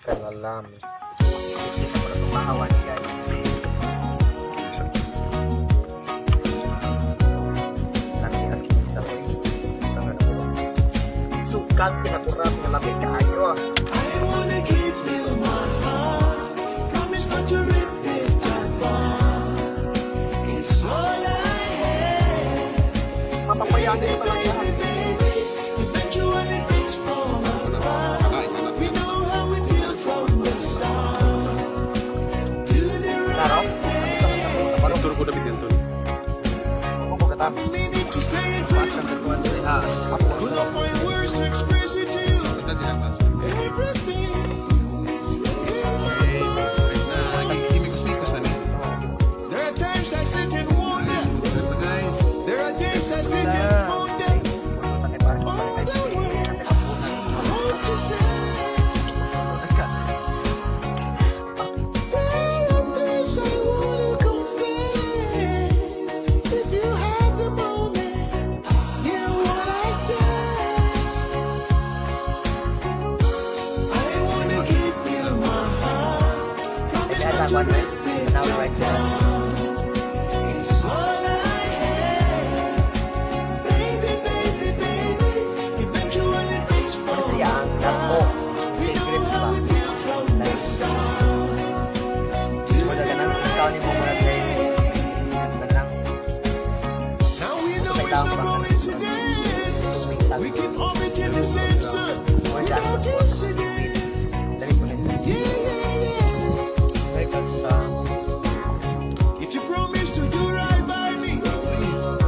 Kalalams. Hindi na pala tumahawan guys. Nakikas kita ko eh. Sukat, pinakurap ng lamig kaayo. I wanna give you my heart. Promise not to rip it apart. It's all I have. Mapapayanin pa lang yan. Baby, baby, eventually things fall apart. We know how we feel from the start. Do the Laro? right thing. Parang turo ko na bigyan to. I've been meaning to say it to you. Could not find words to express it to you. Everything in my mind. There are times I sit and wonder. There are days I sit and ponder. All the words I want to say. There are things I wanna confess. If you have the moment, hear what I say. I wanna give you my heart. Promise not to rip it apart. It's all I have. Baby, baby, baby. Eventually things fall apart. We know how we feel from the start. Do the right thing. Now we know it's no coincidence. We keep orbiting the same sun without incident. Yeah, yeah, yeah. If you promise to do right by me,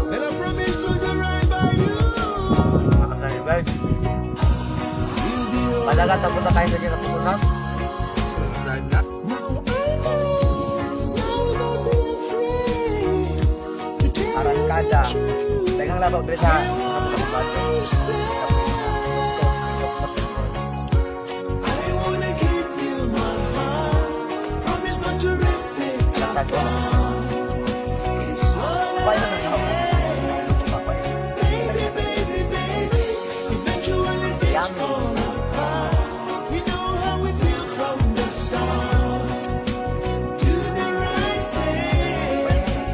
then I promise to do right by you. Guys, We'll be all malagat na punta tayo sa dyan sa Pilipinas. now. I will not be afraid to tell Arangkada. you the truth. Dagang labaw dito sa I wanna give you my heart. Promise not to rip it apart. It's all I have. Baby, baby, baby. Eventually things fall apart. We know how we feel from the start. Do the right thing.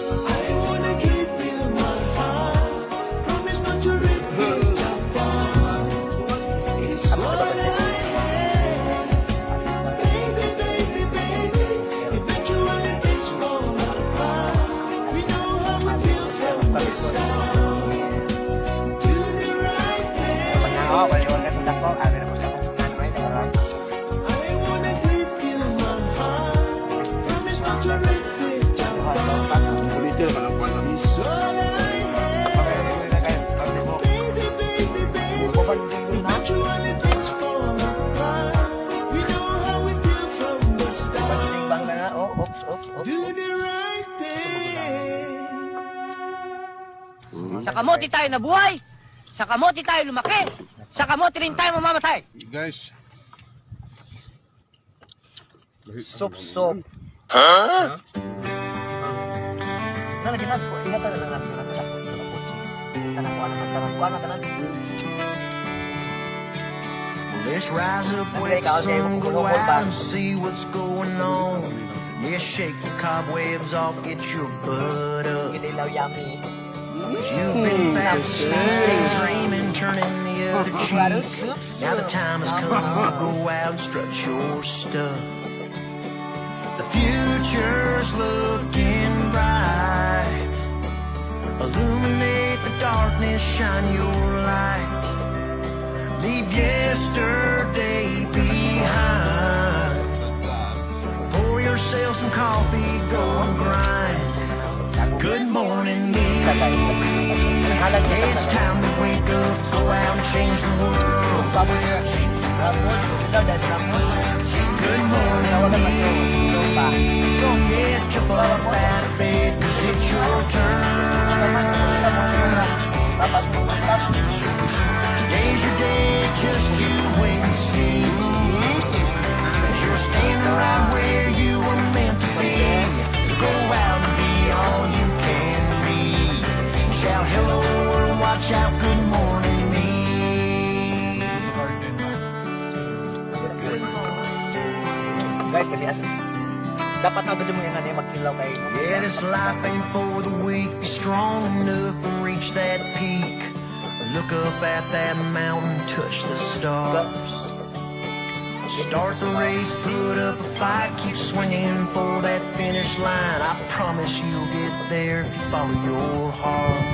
I wanna give you my heart. Promise not to rip it apart. It's all I have. Baby, baby, baby. Eventually things fall apart. We know how we feel from the start. Do the right thing. Oo, paliwan ka sa ko. Abi na po sa kong nanay. I wanna give you my heart. Promise not to rip it apart. It's all I have. Baby, baby, baby. Eventually things fall apart. We know how we feel from the start. Bang na nga. Oh, oops. Do the right thing. Sa kamote tayo nabuhay. Sa kamote tayo lumaki. Sa kamote rin tayo mamamatay. Guys. Sup. Nalagyan natin po. Ingatan na lang natin. Let's rise up where the sun go out and see what's going on. Yeah, shake the cobwebs off, get your butt up. Kinilaw yummy. 'Cause you've been fast asleep, dreaming, turning the other cheek. Now the time has come to go out and strut your stuff. The future's looking bright. Illuminate the darkness, shine your light. Leave yesterday behind. Pour yourself some coffee, go and grind. Good morning, me. It's time to wake up, go out and change the world. Good morning, me. Go get your Dapat na gusto mo yung ano, magkilaw kay Yeah, this life ain't for the weak. Be strong enough and reach that peak. Look up at that mountain, touch the stars. Start the race, put up a fight, keep swinging for that finish line. I promise you'll get there if you follow your heart.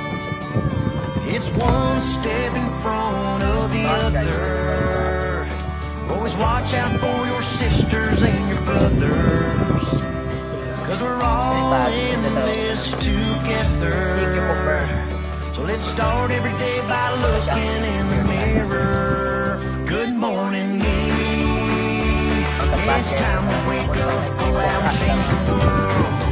It's one step in front of the other. Always watch out for your sisters and your brothers, 'cause we're all in this together. So let's start every day by looking in the mirror. Good morning, me. It's time to wake up, go out and change the world.